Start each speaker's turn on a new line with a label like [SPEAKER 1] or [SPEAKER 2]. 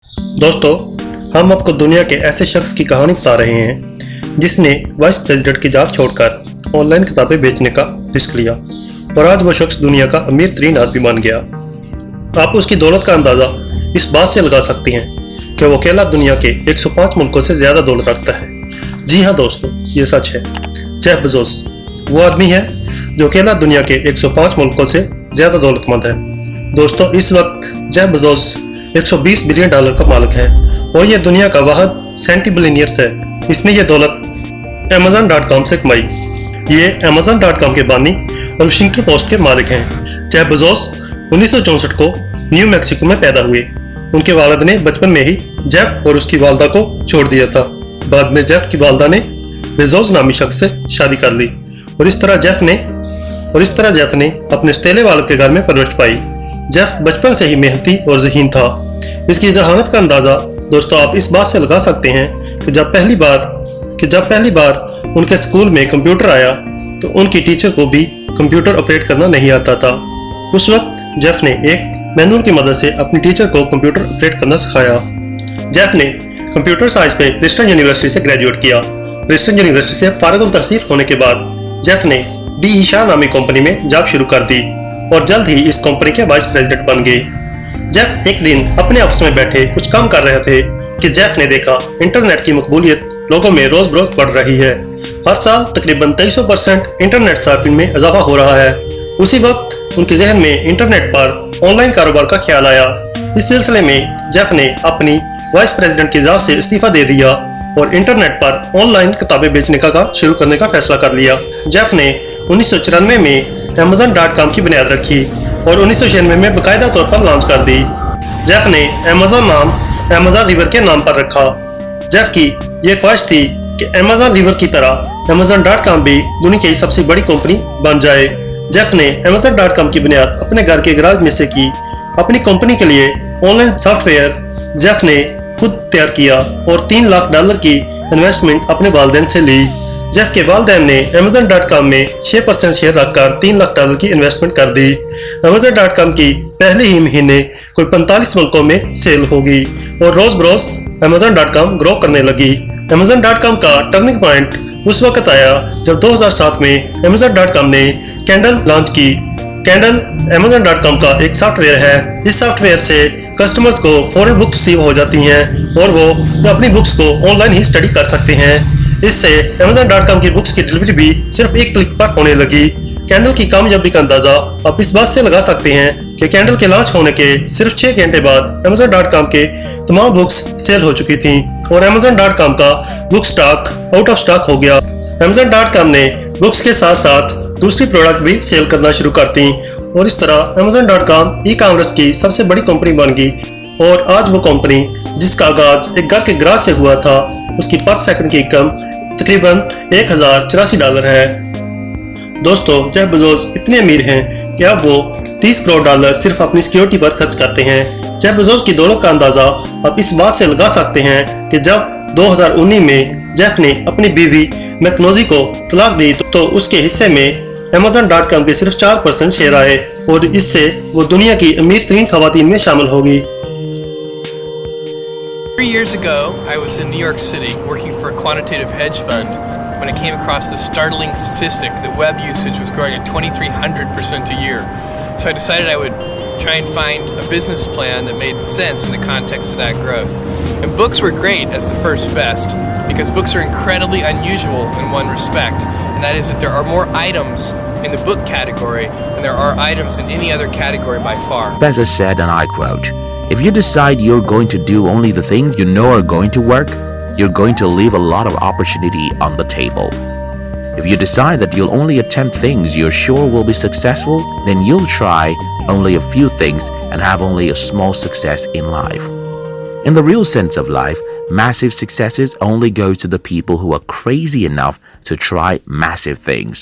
[SPEAKER 1] दोस्तों, हम आपको दुनिया के ऐसे शख्स की कहानी बता रहे हैं जिसने वाइस प्रेसिडेंट की जॉब छोड़कर ऑनलाइन किताबें बेचने का रिस्क लिया और आज वो शख्स दुनिया का अमीर तरीन आदमी बन गया। आप उसकी दौलत का अंदाजा इस बात से लगा सकते हैं कि वो अकेला दुनिया के 105 मुल्कों से ज्यादा दौलत रखता है। जी हाँ दोस्तों, ये सच है। जेफ बेजोस वो आदमी है जो अकेला दुनिया के 105 मुल्कों से ज्यादा दौलतमंद है। दोस्तों, इस वक्त जेफ बेजोस 120 बिलियन डॉलर का मालिक है और ये दुनिया का वाहिद सेंटी बिलियनियर है। इसने ये दौलत Amazon.com से कमाई। ये Amazon.com के बानी और वाशिंगटन पोस्ट के मालिक हैं। जेफ बेजोस 1964 को न्यू मैक्सिको में पैदा हुए। उनके वालिद ने बचपन में ही जेफ और उसकी वालदा को छोड़ दिया था। बाद में जेफ की वालदा ने बेजोस नामी शख्स से शादी कर ली और इस तरह जेफ ने अपने सतीले वालिद के घर में परवरिश पाई। जेफ बचपन से ही मेहनती और ज़हीन था। इसकी जहानत का अंदाजा दोस्तों आप इस बात से लगा सकते हैं कि जब पहली बार उनके स्कूल में कंप्यूटर आया तो उनकी टीचर को भी कंप्यूटर ऑपरेट करना नहीं आता था। उस वक्त जेफ ने एक मैनुअल की मदद से अपनी टीचर को कंप्यूटर ऑपरेट करना सिखाया। जेफ ने कंप्यूटर साइंस में प्रिंसटन यूनिवर्सिटी से ग्रेजुएट किया। प्रिंसटन यूनिवर्सिटी से फारिग तहसील होने के बाद जेफ ने डी शाह नामी कंपनी में जॉब शुरू कर दी और जल्द ही इस कंपनी के वाइस प्रेसिडेंट बन गए। जेफ एक दिन अपने ऑफिस में बैठे कुछ काम कर रहे थे कि जेफ ने देखा इंटरनेट की मकबूलियत लोगों में रोज बरोज बढ़ रही है। हर साल तकरीबन 2300% इंटरनेट सर्फिंग में इजाफा हो रहा है। उसी वक्त उनके जहन में इंटरनेट पर ऑनलाइन कारोबार का ख्याल आया। इस सिलसिले में जेफ ने अपनी वाइस प्रेसिडेंट की जॉब से इस्तीफा दे दिया और इंटरनेट पर ऑनलाइन किताबें बेचने का काम शुरू करने का फैसला कर लिया। जेफ ने 1994 में Amazon.com की बुनियाद रखी और 1996 में बाकायदा तौर पर लॉन्च कर दी। जेफ ने Amazon नाम Amazon रिवर के नाम पर रखा। जेफ की यह ख्वाहिश थी कि Amazon रिवर की तरह Amazon.com भी दुनिया की सबसे बड़ी कंपनी बन जाए। जेफ ने Amazon.com की बुनियाद अपने घर के गैराज में से की। अपनी कंपनी के लिए ऑनलाइन सॉफ्टवेयर जेफ ने खुद तैयार किया और $3 लाख की इन्वेस्टमेंट अपने वालिदैन से ली। जेफ के वालिदैन ने Amazon.com में 6% शेयर रखकर $3 लाख की इन्वेस्टमेंट कर दी। Amazon.com की पहले ही महीने कोई 45 मुल्कों में सेल होगी और रोज बरोज Amazon.com ग्रो करने लगी। Amazon.com का टर्निंग पॉइंट उस वक्त आया जब 2007 में Amazon.com ने कैंडल लॉन्च की। कैंडल Amazon.com का एक सॉफ्टवेयर है। इस सॉफ्टवेयर से कस्टमर्स को फौरन बुक्स रिसीव हो जाती हैं और वो अपनी बुक्स को ऑनलाइन ही स्टडी कर सकते हैं। इससे Amazon.com की बुक्स की डिलीवरी भी सिर्फ एक क्लिक पर होने लगी। कैंडल की कामयाबी का अंदाजा आप इस बात से लगा सकते हैं कि कैंडल के लॉन्च होने के सिर्फ 6 घंटे बाद Amazon.com के तमाम बुक्स सेल हो चुकी थीं और Amazon.com का book stock out of stock हो गया। Amazon.com ने बुक्स के साथ साथ दूसरी प्रोडक्ट भी सेल करना शुरू कर दी और इस तरह Amazon.com ई कॉमर्स की सबसे बड़ी कंपनी बन गई और आज वो कंपनी जिसका आगाज एक घर के गराज से हुआ था, उसकी पर सेकंड की इनकम तकरीबन $1084 है। दोस्तों, जेफ बेजोस इतने अमीर हैं कि अब वो $30 करोड़ सिर्फ अपनी सिक्योरिटी पर खर्च करते हैं। जेफ बेजोस की दौलत का अंदाजा आप इस बात से लगा सकते हैं कि जब 2019 में जेफ ने अपनी बीवी मैकनोजी को तलाक दी तो उसके हिस्से में Amazon.com के सिर्फ 4% शेयर आए और इससे वो दुनिया की अमीर तरीन खवातीन में शामिल होगी।
[SPEAKER 2] 3 years ago, I was in New York City working for a quantitative hedge fund when I came across the startling statistic that web usage was growing at 2,300% a year. So I decided I would try and find a business plan that made sense in the context of that growth. And books were great as the first best because books are incredibly unusual in one respect, and that is that there are more items in the book category than there are items in any other category by far.
[SPEAKER 3] Bezos said, and I quote, "If you decide you're going to do only the things you know are going to work, you're going to leave a lot of opportunity on the table. If you decide that you'll only attempt things you're sure will be successful, then you'll try only a few things and have only a small success in life." In the real sense of life, massive successes only go to the people who are crazy enough to try massive things.